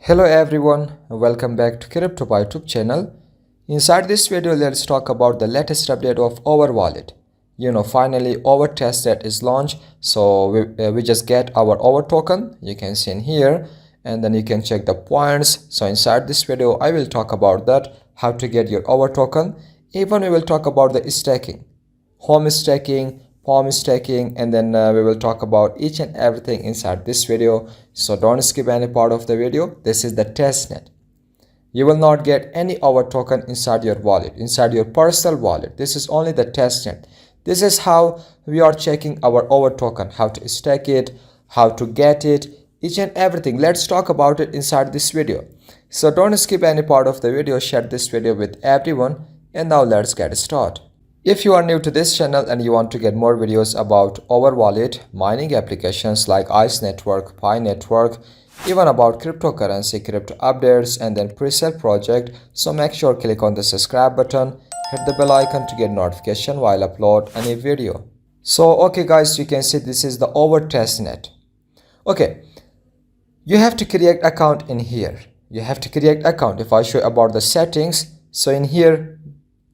Hello everyone, welcome back to Crypto YouTube channel. Inside this video, let's talk about the latest update of our wallet. Finally our testnet is launched, so we just get our token. You can see in here, and then you can check the points. So inside this video, I will talk about that, how to get your our token. Even we will talk about the staking, home staking, palm staking, and then we will talk about each and everything inside this video. So don't skip any part of the video. This is the testnet. You will not get any our token inside your wallet, inside your personal wallet. This is only the testnet. This is how we are checking our token, how to stake it, how to get it, each and everything. Let's talk about it inside this video. So don't skip any part of the video. Share this video with everyone, and now let's get started. If you are new to this channel and you want to get more videos about our wallet, mining applications like Ice Network, Pi Network, even about cryptocurrency, crypto updates, and then pre-sale project, so make sure click on the subscribe button, hit the bell icon to get notification while upload any video. So okay guys, you can see this is the our testnet. Okay, you have to create account in here. You have to create account. If I show you about the settings, so in here,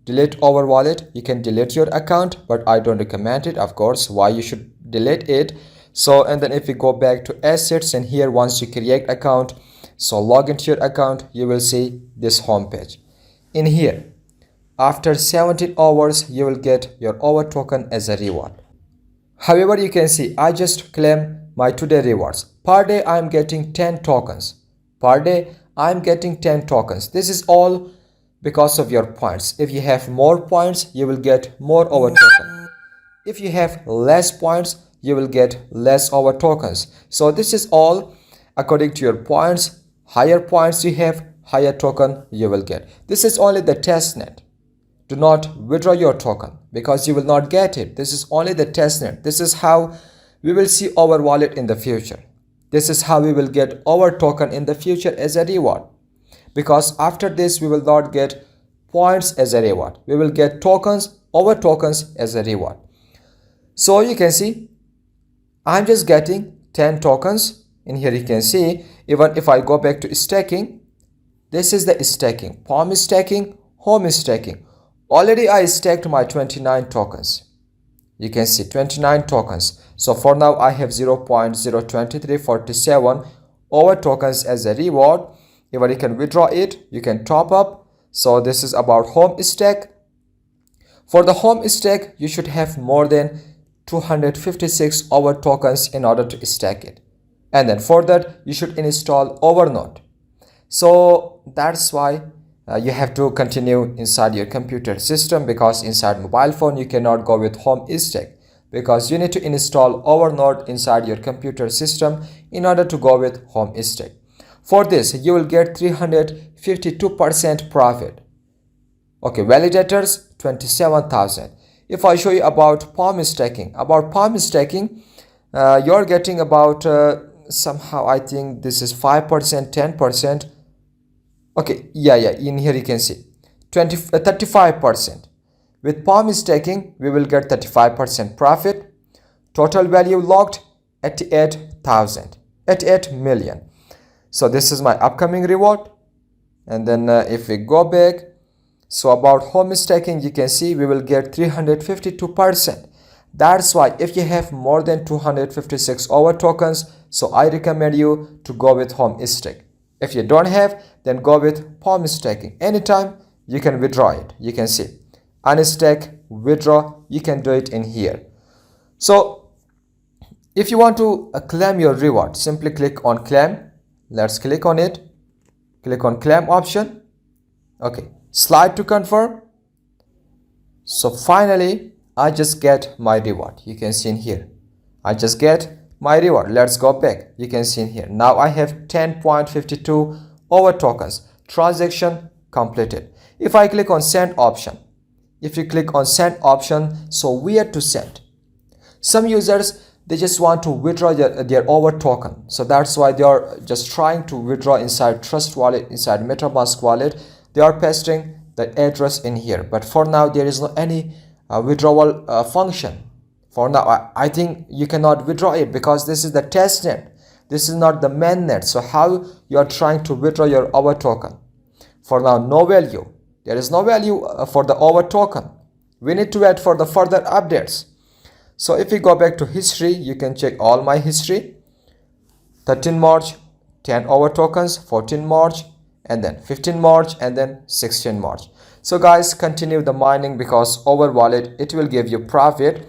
delete our wallet, you can delete your account, but I don't recommend it, of course. Why you should delete it? So and then if we go back to assets, and here once you create account, so log into your account, you will see this home page. In here, after 17 hours you will get your our token as a reward. However, you can see I just claim my today rewards. Per day I am getting 10 tokens. Per day I am getting 10 tokens. This is all because of your points. If you have more points, you will get more our token. If you have less points, you will get less our tokens. So this is all according to your points. Higher points you have, higher token you will get. This is only the testnet. Do not withdraw your token because you will not get it. This is only the testnet. This is how we will see our wallet in the future. This is how we will get our token in the future as a reward. Because after this we will not get points as a reward, we will get tokens, our tokens as a reward. So you can see I'm just getting 10 tokens. In here you can see, even if I go back to staking, this is the staking, palm staking, home staking. Already I staked my 29 tokens. You can see 29 tokens. So for now I have 0.02347 our tokens as a reward. Even you can withdraw it, you can top up. So this is about home stake. For the home stake, you should have more than 256 our tokens in order to stake it. And then for that, you should install Overnode. So that's why you have to continue inside your computer system, because inside mobile phone, you cannot go with home stake, because you need to install Overnode inside your computer system in order to go with home stake. For this, you will get 352% profit. Okay, validators 27,000. If I show you about palm staking, you're getting about somehow I think this is 5%, 10%. Okay, yeah, in here you can see 35%. With palm staking, we will get 35% profit. Total value locked 88,000, 88 million. So this is my upcoming reward. And then if we go back, so about home staking, you can see we will get 352%. That's why if you have more than 256 our tokens, so I recommend you to go with home stake. If you don't have, then go with palm staking. Anytime you can withdraw it. You can see unstake, withdraw, you can do it in here. So if you want to claim your reward, simply click on claim. Let's click on it. Click on claim option. Okay, slide to confirm. So finally I just get my reward. You can see in here I just get my reward. Let's go back. You can see in here now I have 10.52 our tokens. Transaction completed. If I click on send option, if you click on send option, so where to send? Some users, they just want to withdraw their our token. So that's why they are just trying to withdraw inside Trust Wallet, inside MetaMask wallet. They are pasting the address in here. But for now, there is no any withdrawal function. For now, I think you cannot withdraw it because this is the testnet. This is not the mainnet. So how you are trying to withdraw your hour token? For now, no value. There is no value for the hour token. We need to wait for the further updates. So if we go back to history, you can check all my history. 13 March, 10 hour tokens, 14 March, and then 15 March, and then 16 March. So guys, continue the mining because our wallet, it will give you profit.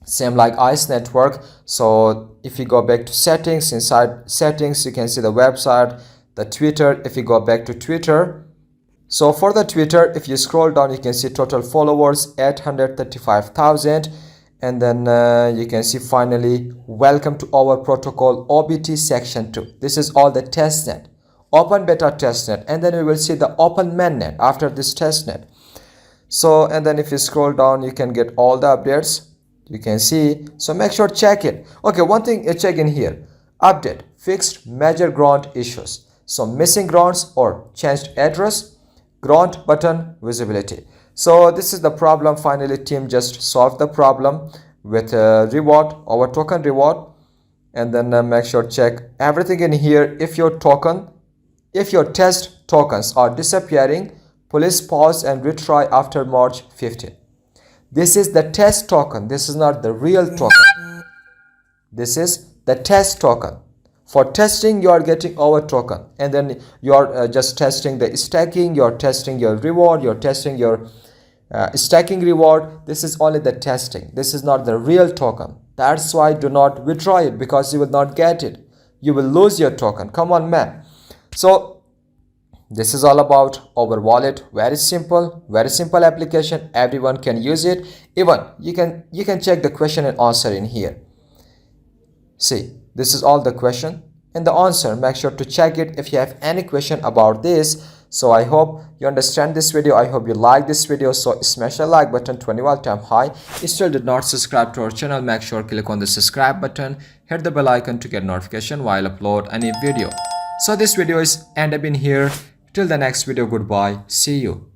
Same like ICE network. So if you go back to settings, inside settings, you can see the website, the Twitter. If you go back to Twitter, so for the Twitter, if you scroll down, you can see total followers 835,000. And then you can see finally, welcome to our protocol OBT section 2. This is all the testnet, open beta testnet, and then we will see the open mainnet after this testnet. So and then if you scroll down, you can get all the updates. You can see, so make sure check it. Okay, one thing check in here, update fixed major grant issues. So missing grants or changed address, grant button visibility. So this is the problem. Finally, team just solved the problem with reward, our token reward. And then make sure check everything in here. If your test tokens are disappearing, please pause and retry after March 15. This is the test token. This is not the real token. This is the test token. For testing, you are getting our token, and then you are just testing the stacking, you are testing your reward, you are testing your stacking reward. This is only the testing. This is not the real token. That's why do not withdraw it, because you will not get it. You will lose your token. Come on, man. So this is all about our wallet. Very simple application. Everyone can use it. Even you can check the question and answer in here. See, this is all the question and the answer. Make sure to check it if you have any question about this. So I hope you understand this video. I hope you like this video. So smash the like button 20 time high. If you still did not subscribe to our channel, make sure click on the subscribe button. Hit the bell icon to get notification while I upload any video. So this video is end up in here. Till the next video, goodbye. See you.